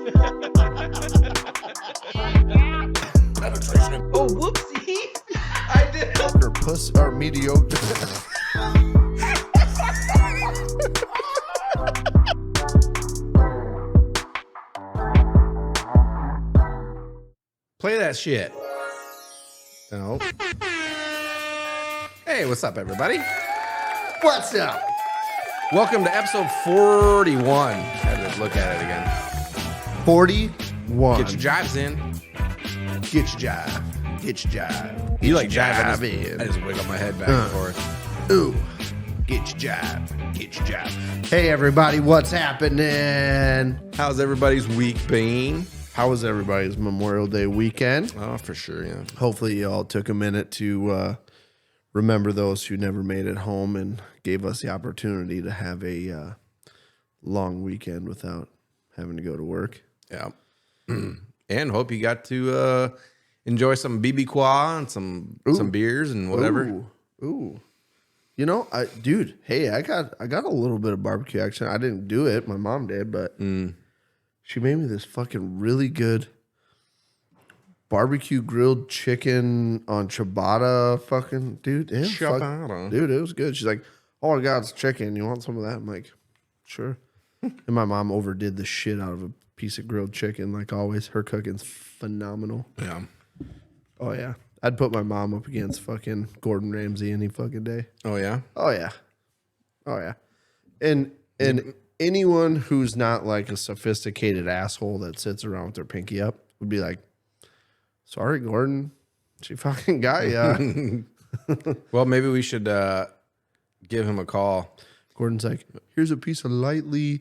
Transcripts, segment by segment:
Oh, whoopsie. I did. Or puss or mediocre. Play that shit. No. Hey, what's up, everybody? What's up? Welcome to episode 41. I had to look at it again. 41. Get your jibes in. Get your jive. Get your jive. You like Get jive? your jive in. I just wiggle my head back and forth. Ooh. Get your jive. Get your jive. Hey, everybody. What's happening? How's everybody's week been? How was everybody's Memorial Day weekend? Oh, for sure, yeah. Hopefully you all took a minute to remember those who never made it home and gave us the opportunity to have a long weekend without having to go to work. Yeah. And hope you got to enjoy some BB Qua and some beers and whatever. Ooh. You know, dude, hey, I got a little bit of barbecue action. I didn't do it. My mom did, but she made me this fucking really good barbecue grilled chicken on ciabatta. Fucking dude, Ciabatta. Dude, it was good. She's like, "Oh my God, it's chicken. You want some of that?" I'm like, "Sure." And my mom overdid the shit out of a piece of grilled chicken, like always. Her cooking's phenomenal. Yeah. Oh yeah, I'd put my mom up against fucking Gordon Ramsay any fucking day. Oh, yeah? Oh yeah, oh yeah, and anyone who's not like a sophisticated asshole that sits around with their pinky up would be like, "Sorry, Gordon, she fucking got ya." Well, maybe we should give him a call. Gordon's like, "Here's a piece of lightly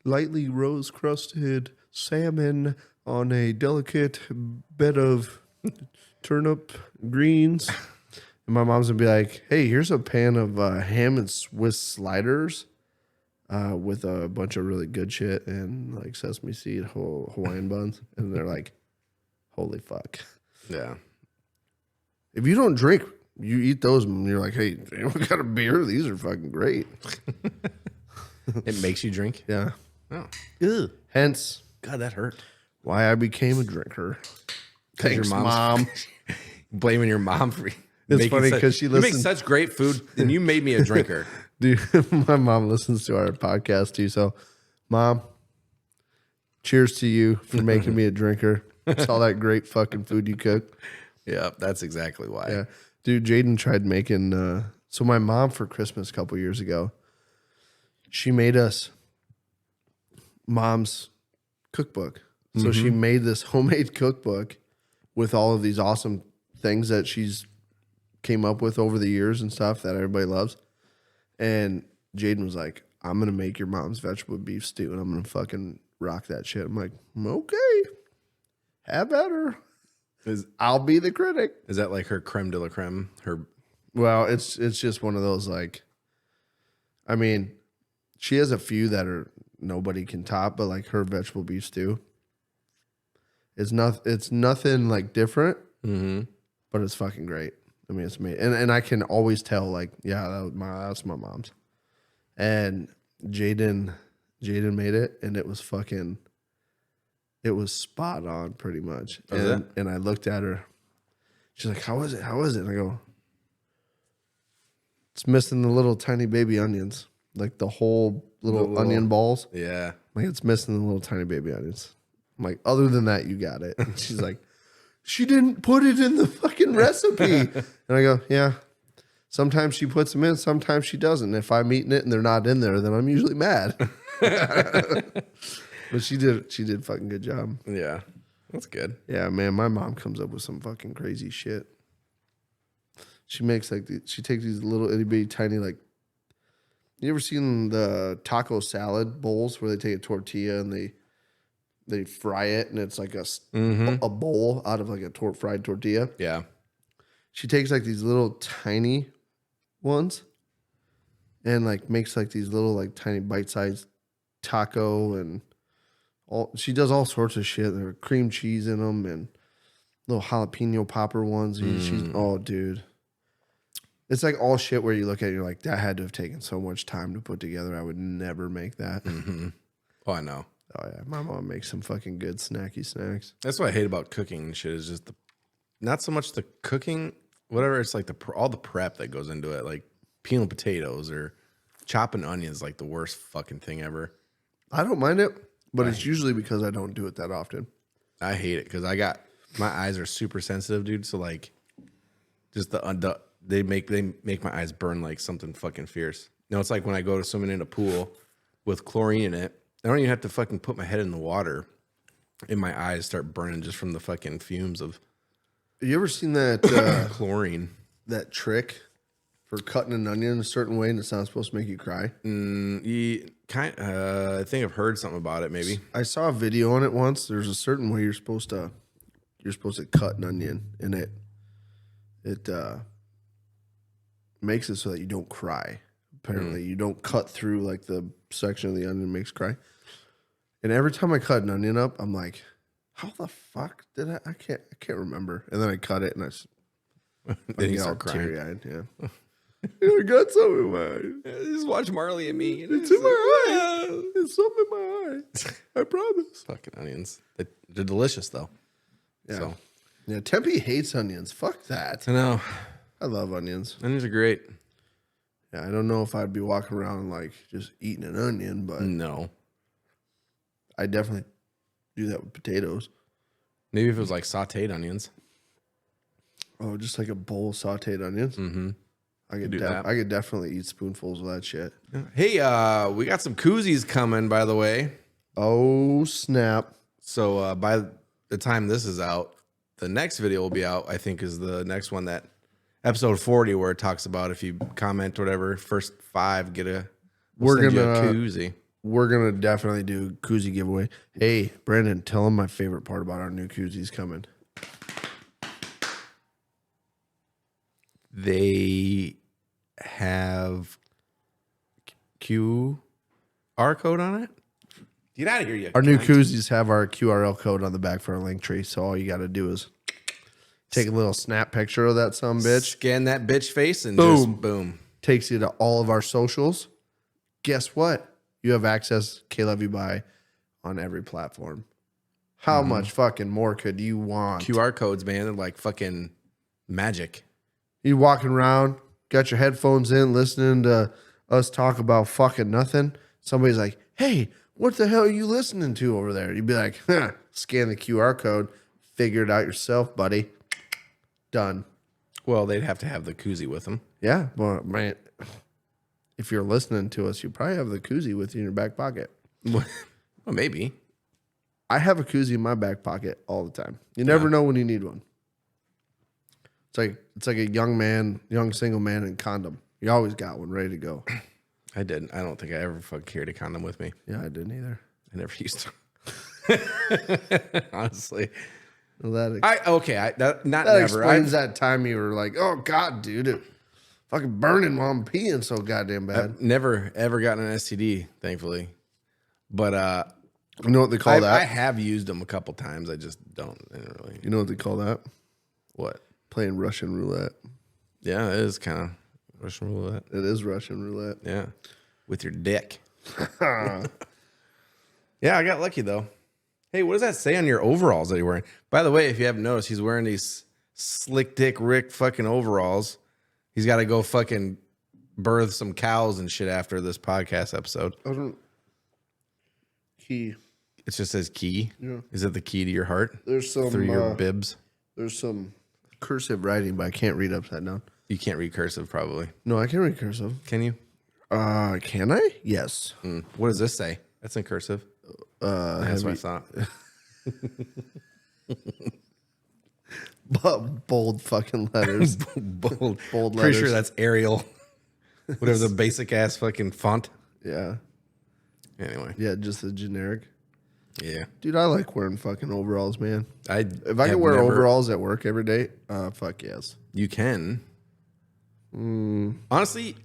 rose crusted salmon on a delicate bed of turnip greens." And my mom's gonna be like, "Hey, here's a pan of ham and Swiss sliders with a bunch of really good shit and like sesame seed Hawaiian buns." And they're like, "Holy fuck." Yeah. If you don't drink, you eat those and you're like, "Hey, anyone got a beer? These are fucking great." It makes you drink? Yeah. Oh. Ew. Hence God, that hurt. why I became a drinker. Thanks, your Mom. Blaming your mom for It's funny because she You make listens. such great food, and you made me a drinker. Dude, my mom listens to our podcast too. So, Mom, cheers to you for making me a drinker. It's all that great fucking food you cook. Yeah, that's exactly why. Yeah. Dude, Jaden tried making, so my mom for Christmas a couple years ago, she made us Mom's cookbook. So she made this homemade cookbook with all of these awesome things that she's came up with over the years and stuff that everybody loves. And Jaden was like, "I'm going to make your mom's vegetable beef stew and I'm going to fucking rock that shit." I'm like, "Okay, have at her. I'll be the critic." Is that like her creme de la creme? Well, it's just one of those like, I mean, she has a few that are nobody can top, but like her vegetable beef stew, it's nothing like different, but it's fucking great. I mean, it's made, and I can always tell like, yeah, that's my mom's. And Jaden made it, and it was spot on pretty much. And I looked at her. She's like, "How is it? How is it?" And I go, "It's missing the little tiny baby onions, like the whole little onion balls. Yeah. Like it's missing the little tiny baby onions." I'm like, "Other than that, you got it." And she's like, "She didn't put it in the fucking recipe." And I go, "Yeah. Sometimes she puts them in, sometimes she doesn't. If I'm eating it and they're not in there, then I'm usually mad." But she did fucking good job. Yeah. That's good. Yeah, man, my mom comes up with some fucking crazy shit. She makes like she takes these little itty bitty tiny like. You ever seen the taco salad bowls where they take a tortilla and they fry it and it's like a bowl out of like a fried tortilla? Yeah. She takes like these little tiny ones and like makes like these little like tiny bite-sized taco and she does all sorts of shit. There are cream cheese in them and little jalapeno popper ones. Oh, dude. It's like all shit where you look at it, you're like, that had to have taken so much time to put together. I would never make that. Oh, I know. Oh yeah, my mom makes some fucking good snacky snacks. That's what I hate about cooking and shit is just not so much the cooking, whatever. It's like all the prep that goes into it, like peeling potatoes or chopping onions, like the worst fucking thing ever. I don't mind it, but it's usually because I don't do it that often. I hate it because my eyes are super sensitive, dude. So like, just they make my eyes burn like something fucking fierce. You know, it's like when I go to swimming in a pool with chlorine in it. I don't even have to fucking put my head in the water, and my eyes start burning just from the fucking fumes of. Have you ever seen that chlorine? That trick for cutting an onion a certain way and it's not supposed to make you cry? I think I've heard something about it. Maybe I saw a video on it once. There's a certain way you're supposed to cut an onion, and it makes it so that you don't cry. Apparently, you don't cut through like the section of the onion makes cry. And every time I cut an onion up, I'm like, how the fuck did I can't remember. And then I cut it and then you get all start crying. teary-eyed. Yeah. I got some in my eye. Just watch Marley and Me. It's in my eye. It's something in my eye. I promise. Fucking onions. They're delicious though. Yeah. So. Yeah, Tempe hates onions. Fuck that. I know. I love onions. Onions are great. Yeah, I don't know if I'd be walking around like just eating an onion, but no. I definitely do that with potatoes. Maybe if it was like sauteed onions. Oh, just like a bowl of sauteed onions? Mm-hmm. I could definitely eat spoonfuls of that shit. Hey, we got some koozies coming, by the way. Oh, snap. So by the time this is out, the next video will be out, I think is the next one, that episode 40, where it talks about if you comment or whatever, first 5 get a koozie. We're gonna definitely do a koozie giveaway. Hey, Brandon, tell them my favorite part about our new koozies coming. They have QR code on it. Get out of here, you. Our new koozies have our QRL code on the back for our link tree, so all you got to do is take a little snap picture of that bitch, scan that bitch face, and boom, just boom. Takes you to all of our socials. Guess what? You have access KLYB on every platform. How much fucking more could you want? QR codes, man, they're like fucking magic. You walking around, got your headphones in, listening to us talk about fucking nothing. Somebody's like, hey, what the hell are you listening to over there? You'd be like, scan the QR code, figure it out yourself, buddy. Done. Well, they'd have to have the koozie with them. Yeah, well, man, if you're listening to us, you probably have the koozie with you in your back pocket. Well, maybe. I have a koozie in my back pocket all the time. You never know when you need one. It's like a young single man in condom. You always got one ready to go. I didn't. I don't think I ever fucking carried a condom with me. Yeah, I didn't either. I never used to. Honestly. Well, that explains that time you were like, oh God, dude, it fucking burning while I'm peeing so goddamn bad. I've never ever gotten an STD, thankfully. But you know what they call that? I have used them a couple times. I just don't really. You know what they call that? What? Playing Russian roulette. Yeah, it is kind of Russian roulette. It is Russian roulette. Yeah, with your dick. Yeah, I got lucky though. Hey, what does that say on your overalls that you're wearing? By the way, if you haven't noticed, he's wearing these slick dick Rick fucking overalls. He's got to go fucking birth some cows and shit after this podcast episode. Key. It just says key. Yeah. Is it the key to your heart? There's some through your bibs. There's some cursive writing, but I can't read upside down. You can't read cursive, probably. No, I can read cursive. Can you? Can I? Yes. What does this say? That's in cursive. That's what I thought. But bold fucking letters. bold letters. Pretty sure that's Arial. Whatever the basic ass fucking font. Yeah. Anyway. Yeah, just the generic. Yeah. Dude, I like wearing fucking overalls, man. If I have could wear overalls at work every day, fuck yes. You can. Honestly,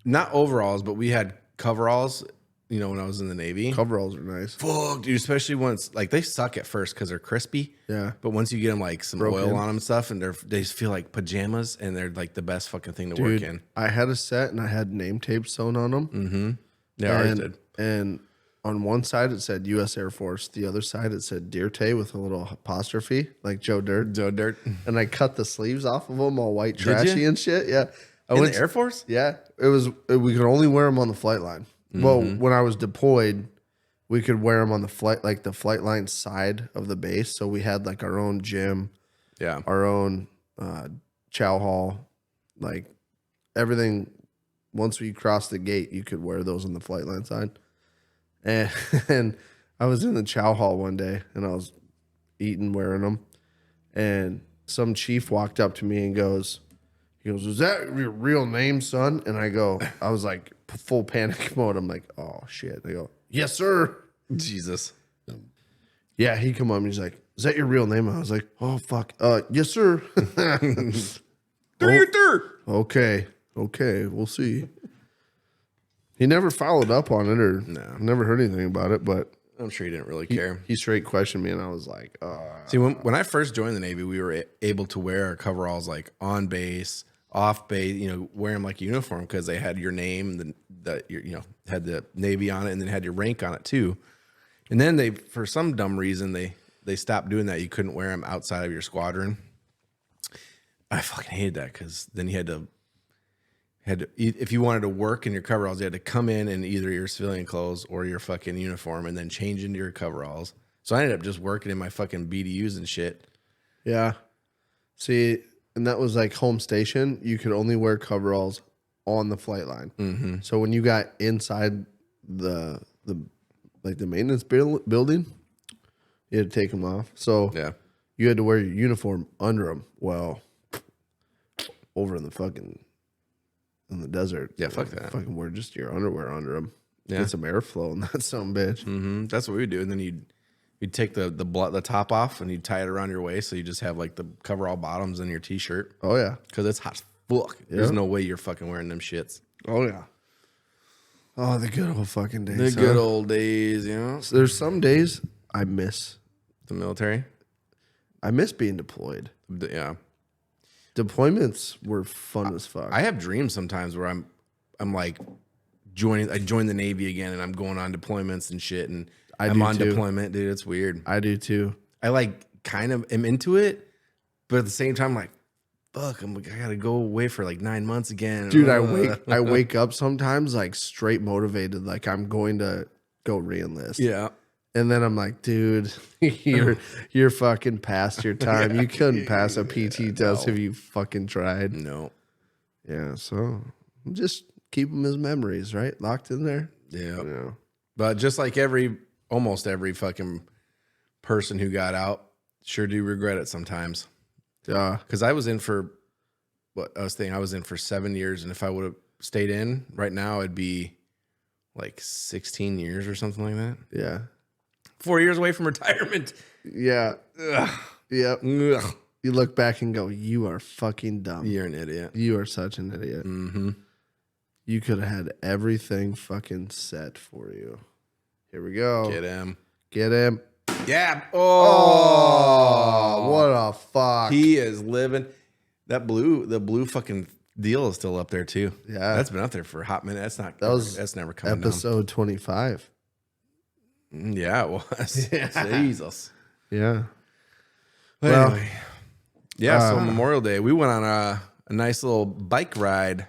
not overalls, but we had coveralls, you know, when I was in the Navy. Coveralls are nice. Fuck, dude, especially once, like, they suck at first because they're crispy. Yeah. But once you get them, like, some Broken. oil on them and stuff, and they just feel like pajamas, and they're, like, the best fucking thing to work in. I had a set, and I had name tape sewn on them. Mm-hmm. Yeah, ours did. And on one side it said U.S. Air Force. The other side it said Dirte with a little apostrophe, like Joe Dirt. Joe Dirt. And I cut the sleeves off of them, all white, Did trashy you? and shit. Yeah, In the Air Force? Yeah, we could only wear them on the flight line. Well, when I was deployed, we could wear them on the flight line side of the base. So we had like our own gym, Yeah. our own chow hall, like everything. Once we crossed the gate, you could wear those on the flight line side. And I was in the chow hall one day, and I was eating, wearing them, and some chief walked up to me and goes, "Is that your real name, son?" And I was like full panic mode. I'm like, "Oh shit!" They go, "Yes, sir." Jesus. Yeah, he come up and he's like, "Is that your real name?" I was like, "Oh fuck, yes, sir." Do your dirt. Okay, we'll see. He never followed up on it or never heard anything about it, but I'm sure he didn't really care. he straight questioned me, and I was like, See, when I first joined the Navy, we were able to wear our coveralls like on base, off base, wear them like a uniform because they had your name, had the Navy on it, and then had your rank on it too. And then they, for some dumb reason, they stopped doing that. You couldn't wear them outside of your squadron. I fucking hated that because then you had to, if you wanted to work in your coveralls, you had to come in either your civilian clothes or your fucking uniform and then change into your coveralls. So I ended up just working in my fucking BDUs and shit. yeah. See, and that was like home station. You could only wear coveralls on the flight line. Mm-hmm. So when you got inside the maintenance building, you had to take them off. So Yeah. you had to wear your uniform under them. Well, over in the desert. Yeah, fuck that. Fucking wear just your underwear under them. Yeah. Get some airflow in that son of a bitch. Mm-hmm. That's what we would do. And then you'd take the top off and you'd tie it around your waist. So you just have like the coverall bottoms and your t-shirt. Oh, yeah. Because it's hot as fuck. Yeah. There's no way you're fucking wearing them shits. Oh, yeah. Oh, the good old fucking days. The good old days, There's some days I miss. The military. I miss being deployed. Yeah. Deployments were fun as fuck. I have dreams sometimes where I'm like I joined the Navy again and I'm going on deployments and shit. And I'm on deployment, dude. It's weird. I do too. I like kind of am into it, but at the same time, like, fuck, I gotta go away for like 9 months again. Dude, I wake up sometimes like straight motivated, like I'm going to go re-enlist. Yeah. And then I'm like, dude, you're fucking past your time. You couldn't pass a PT test if you fucking tried. No. Yeah, so just keep them as memories, right? Locked in there. Yeah. But just like almost every fucking person who got out, sure do regret it sometimes. Yeah. Because I was in for 7 years, and if I would have stayed in right now, it'd be like 16 years or something like that. Yeah. 4 years away from retirement. Yeah. Ugh. Yep. Ugh. You look back and go, you are fucking dumb. You're an idiot. You are such an idiot. Mm-hmm. You could have had everything fucking set for you. Here we go. Get him. Get him. Yeah. Oh, what a fuck. He is living. The blue fucking deal is still up there too. Yeah. That's been up there for a hot minute. That's never coming episode 25. down. Yeah, it was. Yeah. Jesus. Yeah. Well, anyway. Yeah, so Memorial Day, we went on a nice little bike ride.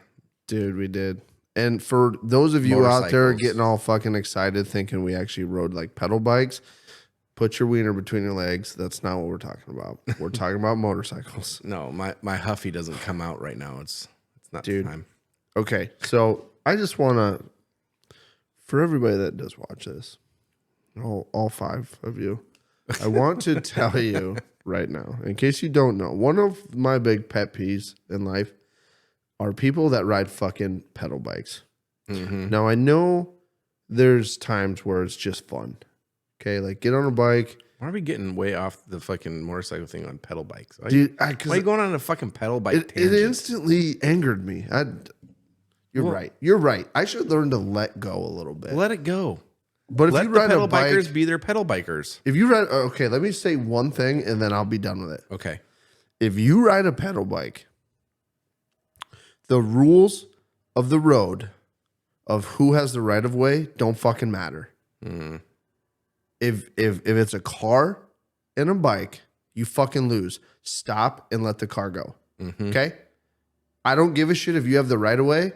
Dude, we did. And for those of you out there Motorcycles. getting all fucking excited thinking we actually rode like pedal bikes, put your wiener between your legs. That's not what we're talking about. We're talking about motorcycles. No, my Huffy doesn't come out right now. It's not Dude. time. Okay, so I just want to, for everybody that does watch this, all 5 of you, I want to tell you right now, in case you don't know, one of my big pet peeves in life are people that ride fucking pedal bikes. Mm-hmm. Now, I know there's times where it's just fun. Okay, like get on a bike. Why are we getting way off the fucking motorcycle thing on pedal bikes? Dude, why are you going on a fucking pedal bike it tangent? instantly angered me. You're right. You're right. I should learn to let go a little bit. Let it go. But if Let you the ride pedal a bike, bikers be their pedal bikers. if you ride, okay, let me say one thing and then I'll be done with it. Okay. If you ride a pedal bike, the rules of the road of who has the right of way don't fucking matter. If it's a car and a bike, you fucking lose. Stop and let the car go. Okay? I don't give a shit if you have the right of way.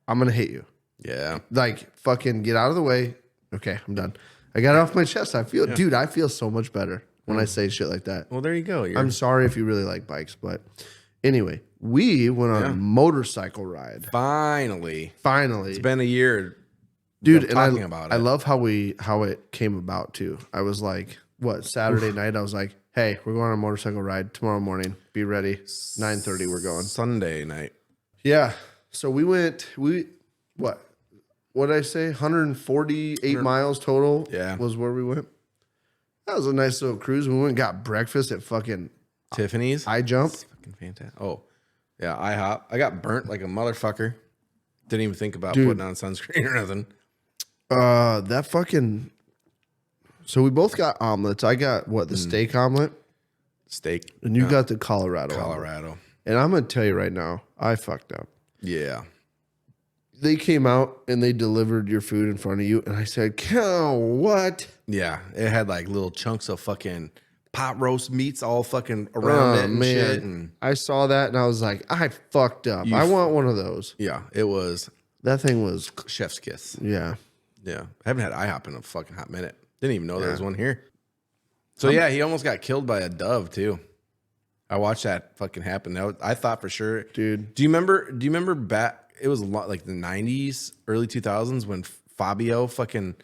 I'm going to hit you. Yeah. Like, fucking get out of the way. Okay, I'm done. I got it off my chest. I feel so much better when I say shit like that. Well, there you go. I'm sorry if you really like bikes, but anyway, we went on a motorcycle ride. Finally. It's been a year. Dude, and talking about it. I love how it came about too. I was like, Saturday night, I was like, hey, we're going on a motorcycle ride tomorrow morning. Be ready. 9:30, we're going. Sunday night. Yeah. So what did I say? 148 miles total was where we went. That was a nice little cruise. We went and got breakfast at fucking Tiffany's. I Jump. That's fucking fantastic. Oh, yeah, IHOP. I got burnt like a motherfucker. Didn't even think about putting on sunscreen or nothing. That fucking. So we both got omelets. I got the steak omelet. Steak. And you got the Colorado. Colorado. And I'm going to tell you right now, I fucked up. Yeah. They came out and they delivered your food in front of you. And I said, what? Yeah. It had like little chunks of fucking pot roast meats all fucking around it and shit. And I saw that and I was like, I fucked up. I want one of those. Yeah. It was. That thing was. Chef's kiss. Yeah. Yeah. I haven't had IHOP in a fucking hot minute. Didn't even know there was one here. So yeah, he almost got killed by a dove too. I watched that fucking happen. I thought for sure, dude. Do you remember back? It was a lot like the 90s, early 2000s when Fabio fucking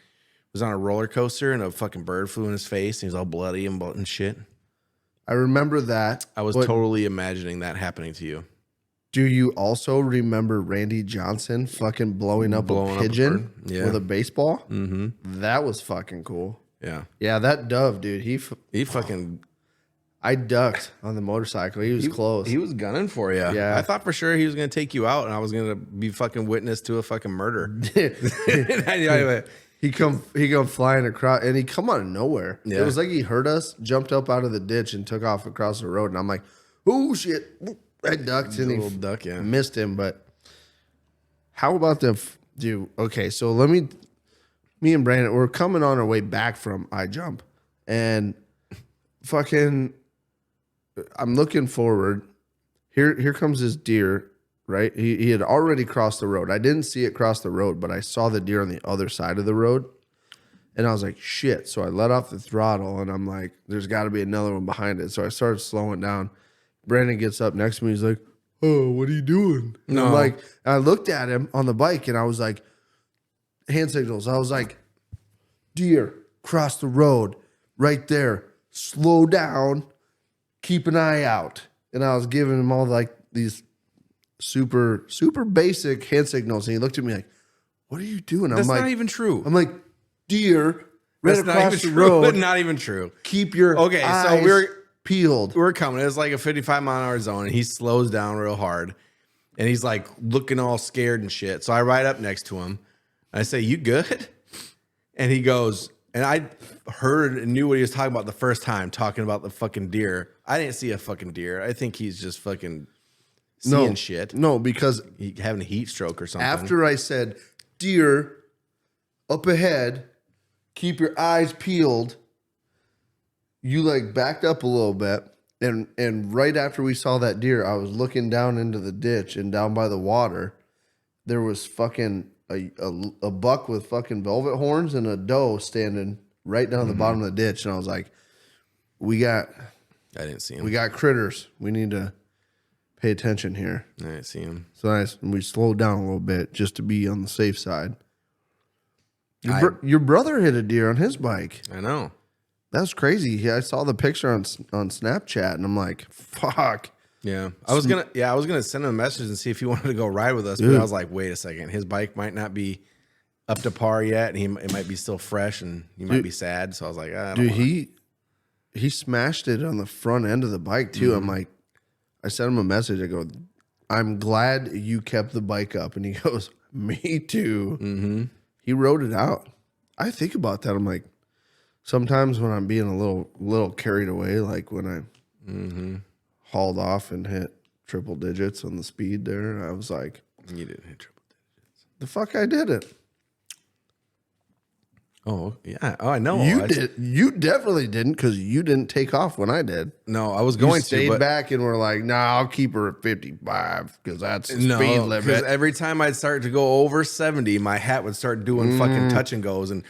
was on a roller coaster and a fucking bird flew in his face and he was all bloody and shit. I remember that. I was totally imagining that happening to you. Do you also remember Randy Johnson fucking blowing up a pigeon with a baseball? Mm-hmm. That was fucking cool. Yeah. Yeah, that dove, dude. He fucking. I ducked on the motorcycle. He was close. He was gunning for you. Yeah. I thought for sure he was going to take you out and I was going to be fucking witness to a fucking murder. He come flying across and he come out of nowhere. Yeah. It was like he heard us, jumped up out of the ditch and took off across the road. And I'm like, oh shit. I ducked and he duck, missed him. But how about dude? Okay, so me and Brandon, we're coming on our way back from iJump and fucking I'm looking forward. Here comes this deer, right? He had already crossed the road. I didn't see it cross the road, but I saw the deer on the other side of the road. And I was like, shit. So I let off the throttle and I'm like, there's got to be another one behind it. So I started slowing down. Brandon gets up next to me. He's like, oh, what are you doing? And I'm like, I looked at him on the bike and I was like, hand signals. I was like, deer, cross the road right there. Slow down. Keep an eye out. And I was giving him all like these super, super basic hand signals. And he looked at me like, what are you doing? That's not even true. I'm like, deer, right across the road. road. Not even true. Keep your eyes so we're peeled. We're coming. It was like a 55-mile-an-hour zone, and he slows down real hard. And he's like looking all scared and shit. So I ride up next to him. And I say, you good? And he goes, and I heard and knew what he was talking about the first time, talking about the fucking deer. I didn't see a fucking deer. I think he's just fucking seeing shit. No, because he having a heat stroke or something. After I said, deer up ahead, keep your eyes peeled, you like backed up a little bit. And right after we saw that deer, I was looking down into the ditch and down by the water, there was fucking a buck with fucking velvet horns and a doe standing right down the bottom of the ditch. And I was like, I didn't see him. We got critters. We need to pay attention here. I didn't see him. So we slowed down a little bit just to be on the safe side. Your brother hit a deer on his bike. I know. That's crazy. I saw the picture on Snapchat and I'm like, fuck. Yeah. I was gonna send him a message and see if he wanted to go ride with us, but I was like, wait a second. His bike might not be up to par yet, and it might be still fresh and he might be sad. So I was like, I don't wanna. He smashed it on the front end of the bike too. I'm like, I sent him a message. I go, I'm glad you kept the bike up. And he goes, me too. Mm-hmm. He rode it out. I think about that. I'm like, sometimes when I'm being a little carried away, like when I hauled off and hit triple digits on the speed there, I was like, you didn't hit triple digits. The fuck I did it. Oh yeah. Oh, I know. You definitely didn't because you didn't take off when I did. No, I was You going to, stayed but back and were like, "Nah, I'll keep her at 55 because that's the speed no, because limit." every time I'd start to go over 70, my hat would start doing fucking touch and goes and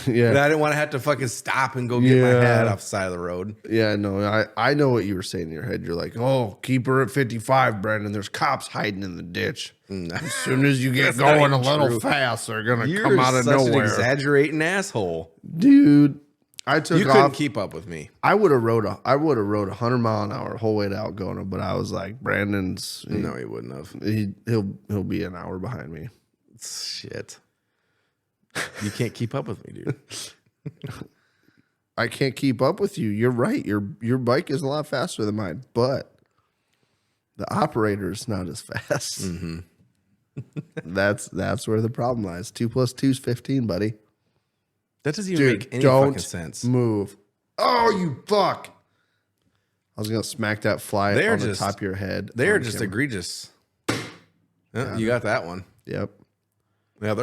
Yeah. and I didn't want to have to fucking stop and go get my hat off the side of the road. Yeah, no, I know what you were saying in your head. You're like, "Oh, keep her at 55, Brandon. There's cops hiding in the ditch. As soon as you get going a little fast, they're gonna come out of You're such an nowhere." exaggerating asshole. Dude, I took You off. couldn't keep up with me. I would have rode 100-mile-an-hour whole way to Algona, but I was like, Brandon's No, he wouldn't have. he'll be an hour behind me. Shit. You can't keep up with me, dude. I can't keep up with you. You're right. Your bike is a lot faster than mine, but the operator is not as fast. Mm-hmm. That's where the problem lies. 2 + 2 is 15, buddy. That doesn't even Dude, make any don't fucking sense. move. Oh, you fuck. I was going to smack that fly on the top of your head. They are on just camera. egregious. Yeah, you got that one. Yep. Yeah,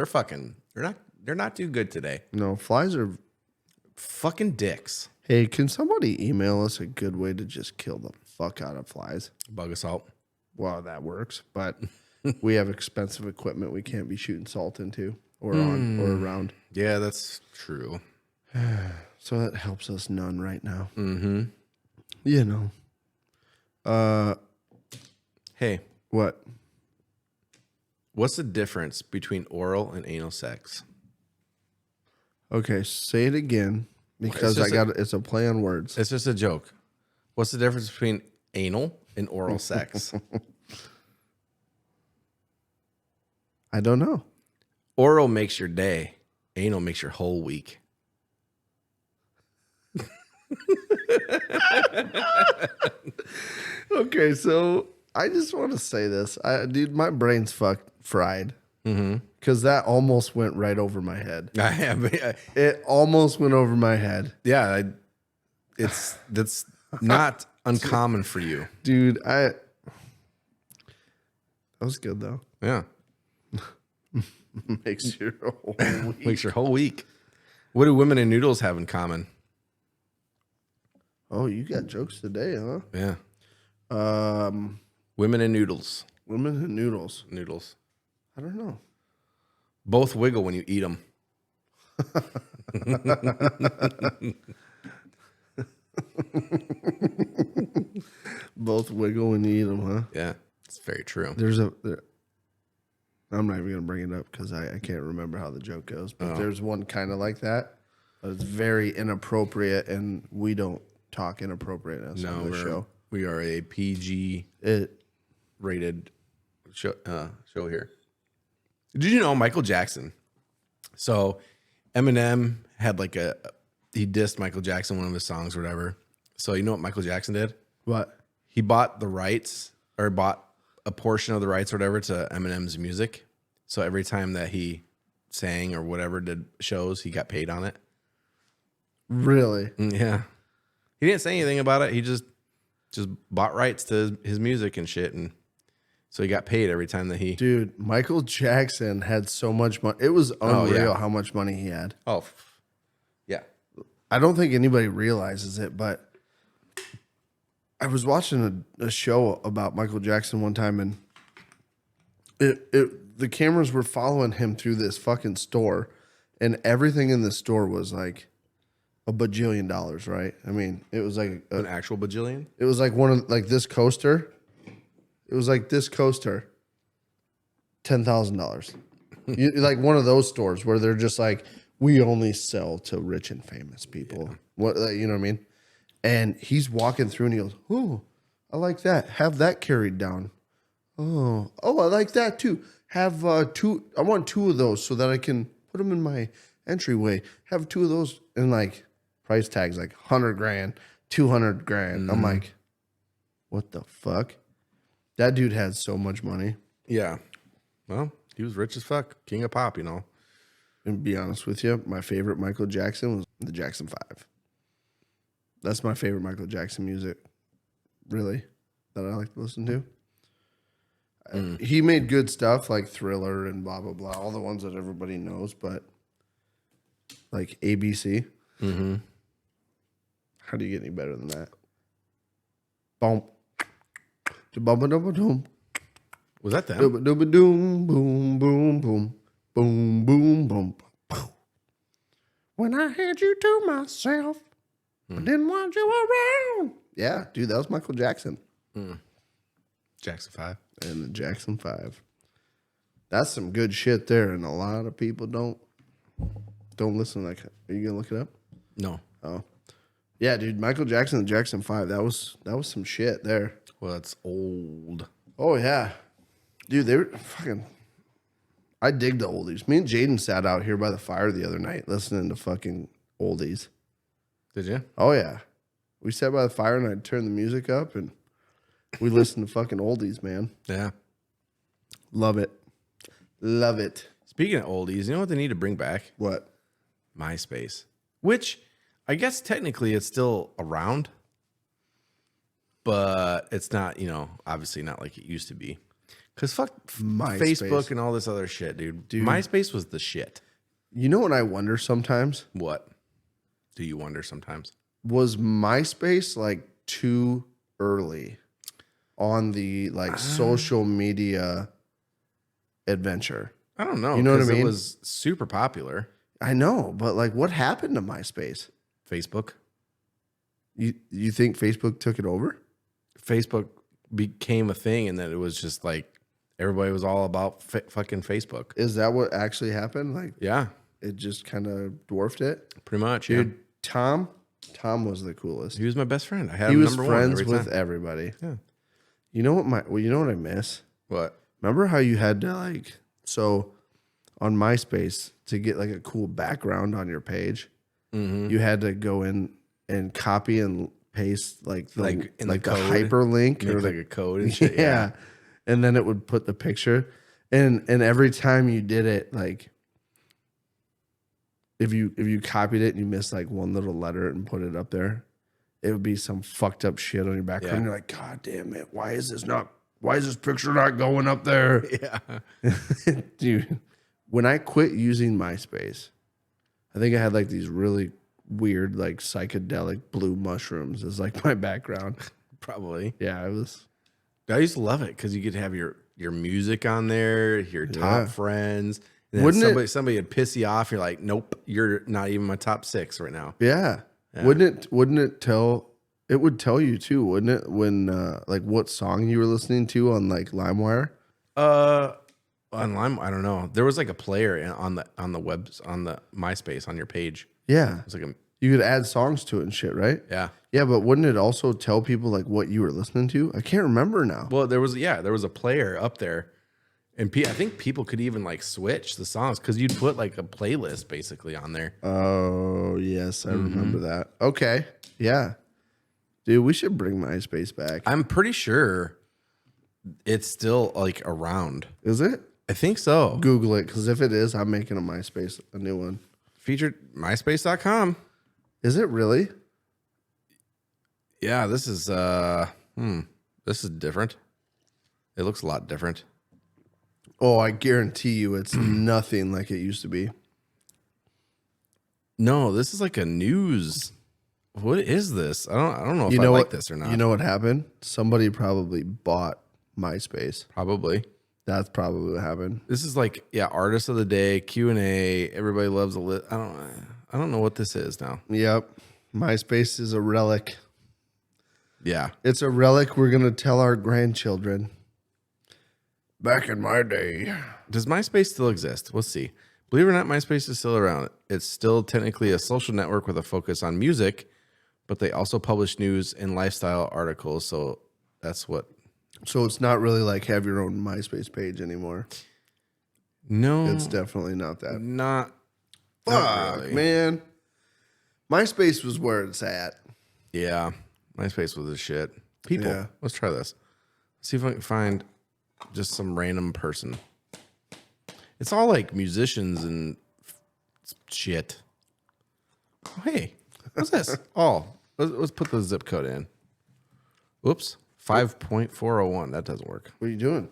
they're not too good today. No, flies are... Fucking dicks. Hey, can somebody email us a good way to just kill the fuck out of flies? Bug assault. Well, that works, but we have expensive equipment we can't be shooting salt into or on or around. Yeah, that's true. So that helps us none right now. Mm-hmm. You know. Hey, What? what's the difference between oral and anal sex? Okay, say it again because it's a play on words. It's just a joke. What's the difference between anal and oral sex? I don't know. Oral makes your day. Anal makes your whole week. Okay, so I just want to say this. Dude, my brain's fried. Because that almost went right over my head. It almost went over my head. Yeah, that's not uncommon for you. Dude, that was good though. Yeah. Makes your whole week. Makes your whole week. What do women and noodles have in common? Oh, you got jokes today, huh? Yeah. Women and noodles. Women and noodles. Noodles. I don't know. Both wiggle when you eat them. Both wiggle when you eat them, huh? Yeah, it's very true. I'm not even going to bring it up because I can't remember how the joke goes. But there's one kind of like that. But it's very inappropriate, and we don't talk inappropriateness on the show. We are a PG rated show here. Did you know Michael Jackson? So Eminem had he dissed Michael Jackson, one of his songs or whatever. So you know what Michael Jackson did? What? He bought the rights or bought a portion of the rights or whatever to Eminem's music. So every time that he sang or whatever did shows, he got paid on it. Really? Yeah. He didn't say anything about it. He just bought rights to his music and shit. And so he got paid every time that he... Dude, Michael Jackson had so much money. It was unreal how much money he had. Oh, yeah. I don't think anybody realizes it, but I was watching a show about Michael Jackson one time, and the cameras were following him through this fucking store, and everything in the store was like $1 bajillion, right? I mean, it was like An actual bajillion? it was like this coaster. It was like this coaster, $10,000. Like one of those stores where they're just like, we only sell to rich and famous people. Yeah. What you know what I mean? And he's walking through and he goes, "Oh, I like that. Have that carried down. Oh, I like that too. Have two. I want 2 of those so that I can put them in my entryway. Have 2 of those." And like price tags like $100,000, $200,000. I'm like, what the fuck? That dude had so much money. Yeah. Well, he was rich as fuck. King of pop, you know. And to be honest with you, my favorite Michael Jackson was the Jackson 5. That's my favorite Michael Jackson music, really, that I like to listen to. He made good stuff like Thriller and blah, blah, blah, all the ones that everybody knows. But like ABC. Mm-hmm. How do you get any better than that? Boom. Boom. Was that them? Doom, boom, boom, boom, boom, boom, boom. When I had you to myself, I didn't want you around. Yeah, dude, that was Michael Jackson. Jackson 5. And the Jackson 5. That's some good shit there, and a lot of people don't listen to that. Are you gonna look it up? No. Oh. Yeah, dude, Michael Jackson and Jackson 5, that was some shit there. Well, that's old. Oh yeah. Dude, they were fucking I dig the oldies. Me and Jaden sat out here by the fire the other night listening to fucking oldies. Did you? Oh yeah. We sat by the fire and I'd turn the music up and we listened to fucking oldies, man. Yeah. Love it. Love it. Speaking of oldies, you know what they need to bring back? What? MySpace. Which I guess technically it's still around, but it's not, obviously not like it used to be. Because fuck MySpace. Facebook and all this other shit, dude. MySpace was the shit. You know what I wonder sometimes? What do you wonder sometimes? Was MySpace like too early on the like social media adventure? I don't know. You know what I mean? It was super popular. I know, but like what happened to MySpace? Facebook. You think Facebook took it over? Facebook became a thing, and then it was just like everybody was all about fucking Facebook. Is that what actually happened? Like, yeah, it just kind of dwarfed it. Pretty much, dude. Yeah. Tom was the coolest. He was my best friend. I had he him was number friends one with everybody. Yeah. You know what you know what I miss? What? Remember how you had to like on MySpace to get like a cool background on your page, you had to go in and copy and paste like the hyperlink or like a code and shit. Yeah. And then it would put the picture. And every time you did it, like if you copied it and you missed like one little letter and put it up there, it would be some fucked up shit on your background. Yeah. You're like, God damn it, why is this picture not going up there? Yeah. Dude, when I quit using MySpace, I think I had like these really weird, like psychedelic blue mushrooms as like my background. Probably. Yeah, it was. I used to love it because you could have your music on there, your top friends. And then somebody would piss you off. You're like, nope, you're not even my top 6 right now. Yeah. Wouldn't it tell? It would tell you too, wouldn't it? When like what song you were listening to on like LimeWire? On Lime, I don't know. There was like a player on the MySpace on your page. Yeah, it was like you could add songs to it and shit, right? Yeah, yeah. But wouldn't it also tell people like what you were listening to? I can't remember now. Well, there was a player up there, and I think people could even like switch the songs because you'd put like a playlist basically on there. Oh yes, I remember that. Okay, yeah, dude, we should bring MySpace back. I'm pretty sure it's still like around. Is it? I think so. Google it, because if it is, I'm making a new one. Featured MySpace.com. Is it really? Yeah, this is different. It looks a lot different. Oh, I guarantee you it's nothing like it used to be. No, this is like a news. What is this? I don't know if I like this or not. You know what happened? Somebody probably bought MySpace. Probably. That's probably what happened. This is like, artist of the day, Q&A. Everybody loves a lit. I don't know what this is now. Yep. MySpace is a relic. Yeah. It's a relic we're going to tell our grandchildren. Back in my day. Does MySpace still exist? We'll see. Believe it or not, MySpace is still around. It's still technically a social network with a focus on music, but they also publish news and lifestyle articles. So that's what. So it's not really like have your own MySpace page anymore. No. It's definitely not that. Not really. Man. MySpace was where it's at. Yeah. MySpace was the shit. People. Let's try this. Let's see if I can find just some random person. It's all like musicians and shit. Oh, hey, what's this? Let's put the zip code in. Whoops. 5.401. That doesn't work. What are you doing?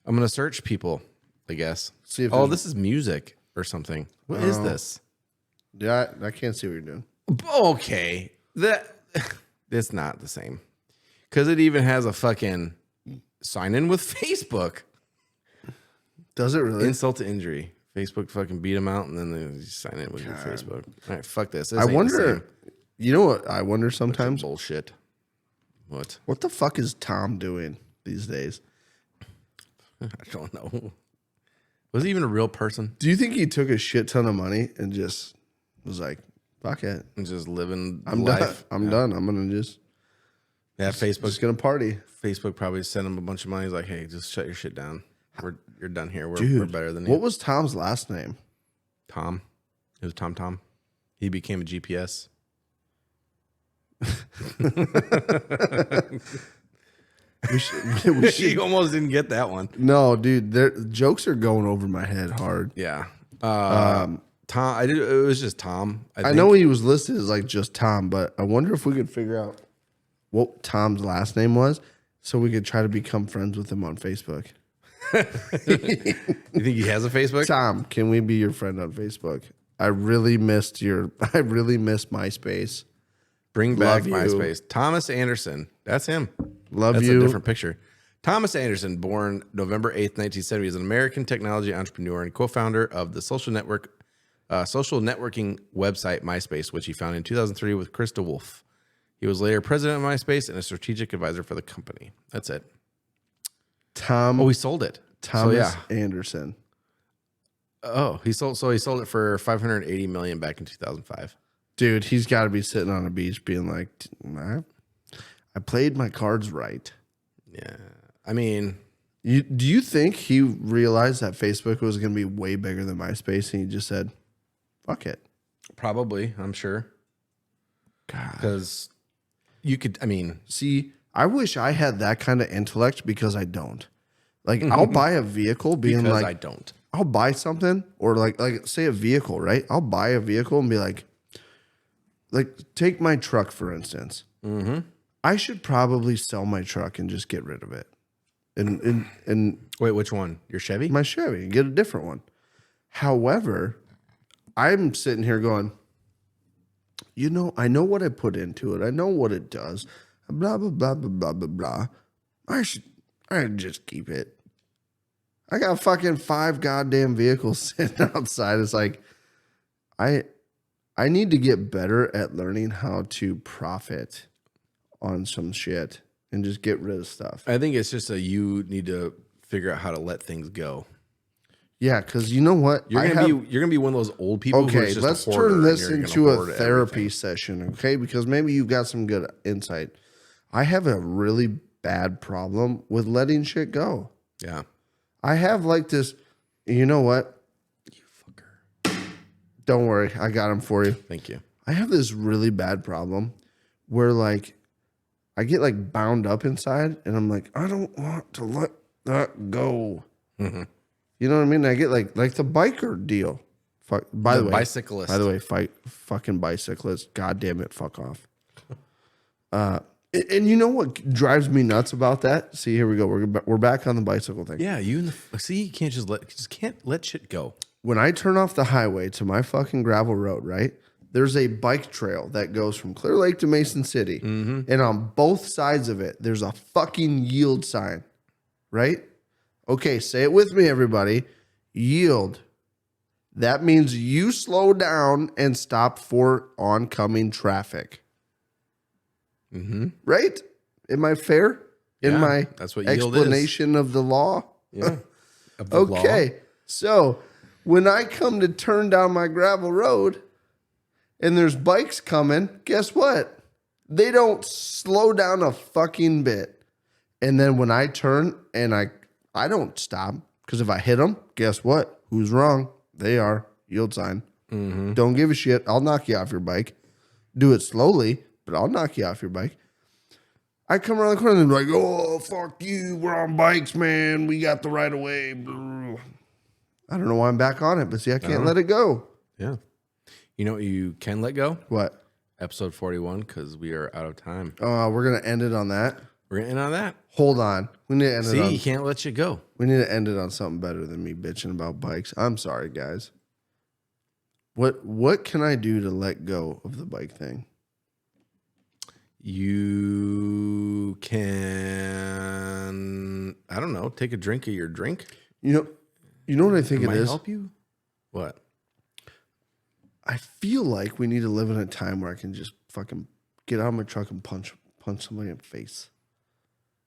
I'm going to search people, I guess. See if this is music or something. What is this? Yeah, I can't see what you're doing. Okay, it's not the same because it even has a fucking sign in with Facebook. Does it really? Insult to injury. Facebook fucking beat them out, and then they sign in with your Facebook. All right, fuck this. I wonder. You know what? I wonder sometimes. Bullshit. What the fuck is Tom doing these days? I don't know. Was he even a real person? Do you think he took a shit ton of money and just was like, fuck it. And just living life? I'm done. I'm going to just. Yeah, Facebook's just going to party. Facebook probably sent him a bunch of money. He's like, hey, just shut your shit down. You're done here. We're better than you. What was Tom's last name? Tom. It was Tom. He became a GPS. we should. You almost didn't get that one. No, dude. Jokes are going over my head hard. Yeah. Tom. It was just Tom. I know he was listed as like just Tom, but I wonder if we could figure out what Tom's last name was, so we could try to become friends with him on Facebook. You think he has a Facebook? Tom, can we be your friend on Facebook? I really missed MySpace. Bring back MySpace. Thomas Anderson. That's him. That's a different picture. Thomas Anderson, born November 8th, 1970, is an American technology entrepreneur and co-founder of the social networking website MySpace, which he founded in 2003 with Krista Wolf. He was later president of MySpace and a strategic advisor for the company. That's it. He sold it. Thomas Anderson. Oh, he sold it for $580 million back in 2005. Dude, he's got to be sitting on a beach being like, I played my cards right. Yeah. I mean, do you think he realized that Facebook was going to be way bigger than MySpace and he just said, fuck it? Probably, I'm sure. God. Because you could, see, I wish I had that kind of intellect because I don't. Like, I'll buy a vehicle being because like, I don't. I'll buy something or like say a vehicle, right? I'll buy a vehicle and be like take my truck, for instance. Mm-hmm. I should probably sell my truck and just get rid of it. And wait, which one? Your Chevy? My Chevy, and get a different one. However, I'm sitting here going, I know what I put into it. I know what it does. Blah, blah, blah, blah, blah, blah, blah. I should just keep it. I got fucking 5 goddamn vehicles sitting outside. It's like, I need to get better at learning how to profit on some shit and just get rid of stuff. I think it's just you need to figure out how to let things go. Yeah, because you know what? You're gonna be one of those old people. Okay, let's turn this into a therapy session, okay? Because maybe you've got some good insight. I have a really bad problem with letting shit go. Yeah. I have like this, you know what? You fucker. Don't worry, I got him for you. Thank you. I have this really bad problem where like I get like bound up inside and I'm like, I don't want to let that go. Mm-hmm. You know what I mean? I get like the biker deal. By the way, bicyclist. By the way, fucking bicyclist. God damn it, fuck off. And you know what drives me nuts about that? See, here we go. We're back on the bicycle thing. Yeah, you can't let shit go. When I turn off the highway to my fucking gravel road, right? There's a bike trail that goes from Clear Lake to Mason City. Mm-hmm. And on both sides of it, there's a fucking yield sign, right? Okay, say it with me, everybody. Yield. That means you slow down and stop for oncoming traffic. Mm-hmm. Right? Am I fair in my that's what yield explanation of the law? Yeah. Okay. So when I come to turn down my gravel road and there's bikes coming, guess what? They don't slow down a fucking bit. And then when I turn and I don't stop, because if I hit them, guess what? Who's wrong? They are. Yield sign. Mm-hmm. Don't give a shit. I'll knock you off your bike. Do it slowly, but I'll knock you off your bike. I come around the corner and they're like, oh, fuck you. We're on bikes, man. We got the right of way. I don't know why I'm back on it, but see, I can't let it go. Yeah. You know what you can let go? What? Episode 41, because we are out of time. We're going to end it on that. We're going to end on that. Hold on. We need to end it on... you can't let you go. We need to end it on something better than me bitching about bikes. I'm sorry, guys. What can I do to let go of the bike thing? You can, I don't know, take a drink of your drink. You know what I think it Might is? help you? What? I feel like we need to live in a time where I can just fucking get out of my truck and punch somebody in the face.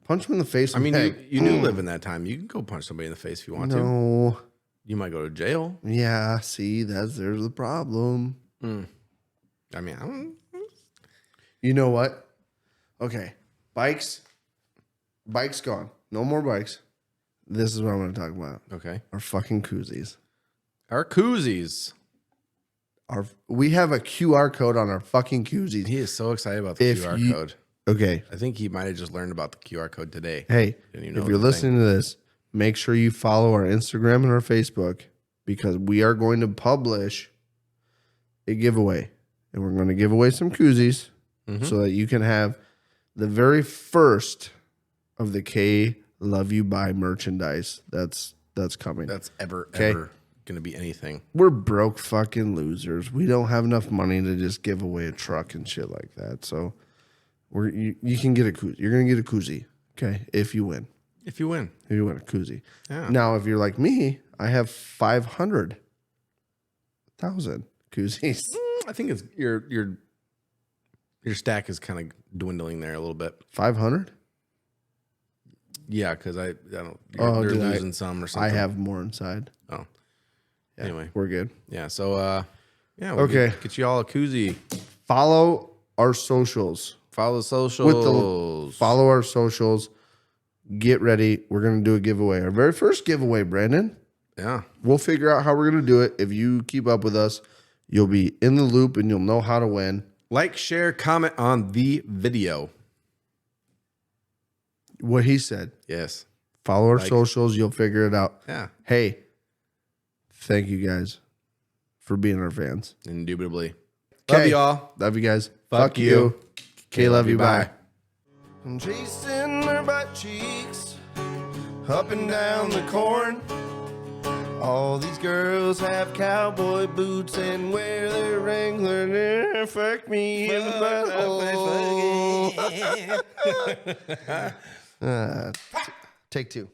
Punch them in the face. I mean, you do live in that time. You can go punch somebody in the face if you want to. No. You might go to jail. Yeah, see, there's the problem. I mean, I don't. You know what? Okay. Bikes gone. No more bikes. This is what I'm going to talk about. Okay. Our fucking koozies. Our koozies. We have a QR code on our fucking koozies. He is so excited about the QR code. Okay. I think he might have just learned about the QR code today. Hey, if you're listening to this, make sure you follow our Instagram and our Facebook because we are going to publish a giveaway. And we're going to give away some koozies so that you can have the very first of the KLYB merchandise that's coming. That's ever going to be anything. We're broke fucking losers. We don't have enough money to just give away a truck and shit like that. So you can get a koozie. You're going to get a koozie, okay, if you win. If you win a koozie. Yeah. Now, if you're like me, I have 500,000 koozies. I think it's your stack is kind of dwindling there a little bit. 500? Yeah, because I don't. You're losing some or something. I have more inside. Oh. Yeah, anyway, we're good. Yeah. So yeah. Okay. Get you all a koozie. Follow our socials. Follow the socials. Follow our socials. Get ready. We're going to do a giveaway. Our very first giveaway, Brandon. Yeah. We'll figure out how we're going to do it. If you keep up with us, you'll be in the loop and you'll know how to win. Like, share, comment on the video. What he said. Yes. Follow our socials. You'll figure it out. Yeah. Hey, thank you guys for being our fans. Indubitably. Love you all. Love you guys. Fuck you. KLYB. Bye. I'm chasing her butt cheeks up and down the corn. All these girls have cowboy boots and wear their Wrangler. Fuck me in the butthole. Take two.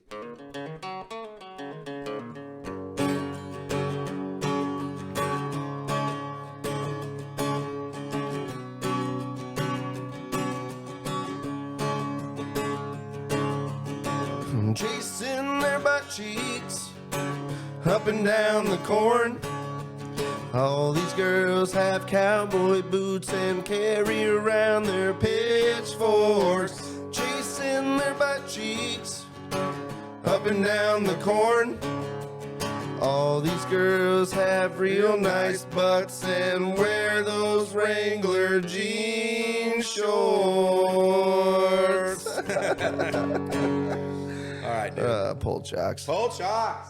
Chasing their butt cheeks up and down the corn. All these girls have cowboy boots and carry around their pitchforks. Chasing their butt cheeks up and down the corn. All these girls have real nice butts and wear those Wrangler jean shorts. All right, dude. Pull chocks. Pull shocks.